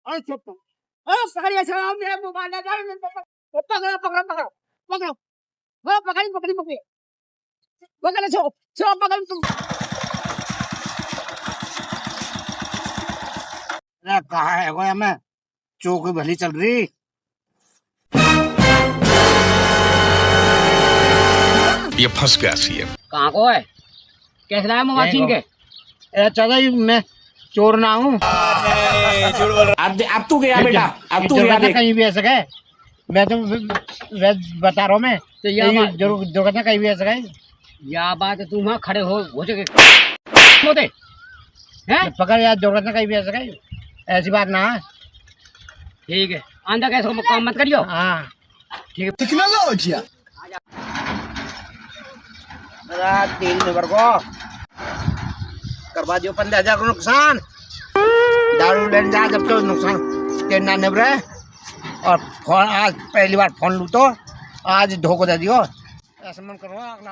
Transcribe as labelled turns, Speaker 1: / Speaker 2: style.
Speaker 1: अरे चुप अरे पकड़िए सर मेरे मोबाइल ना पकड़ो पकड़ो पकड़ो पकड़ो वो पकड़ी पकड़ी पकड़ी पकड़ो छो पकड़ तुम
Speaker 2: अरे कहाँ है वो हमें चौकी भली चल रही
Speaker 3: ये फंस गया सीएम।
Speaker 1: कहाँ को है कैसे लाया मोबाइल छीन के
Speaker 2: चाचा जी मैं चोर ना हूँ
Speaker 4: अब तू गया बेटा, अब तू गया देख।
Speaker 2: कहीं भी ऐसा गए मैं तो बता रहा हूँ मैं
Speaker 1: तो यह
Speaker 2: जरूर दुर्घटना कहीं भी ऐसा गए
Speaker 1: या बात है तुम वहाँ खड़े हो चुके होते हैं
Speaker 2: पकड़ यार दुर्घटना कहीं भी ऐसा गए ऐसी बात ना है
Speaker 1: ठीक है अंदर कैसे काम मत करियो
Speaker 2: हाँ
Speaker 1: ठीक है
Speaker 4: टेक्नोलॉजी
Speaker 2: 3 नंबर को करवा दियो 15,000 को नुकसान दारू लेने जा जब तो नुकसान करना निभरे और फोन आज पहली बार फोन लू तो आज धोखो दे दियो ऐसा मन करो अगला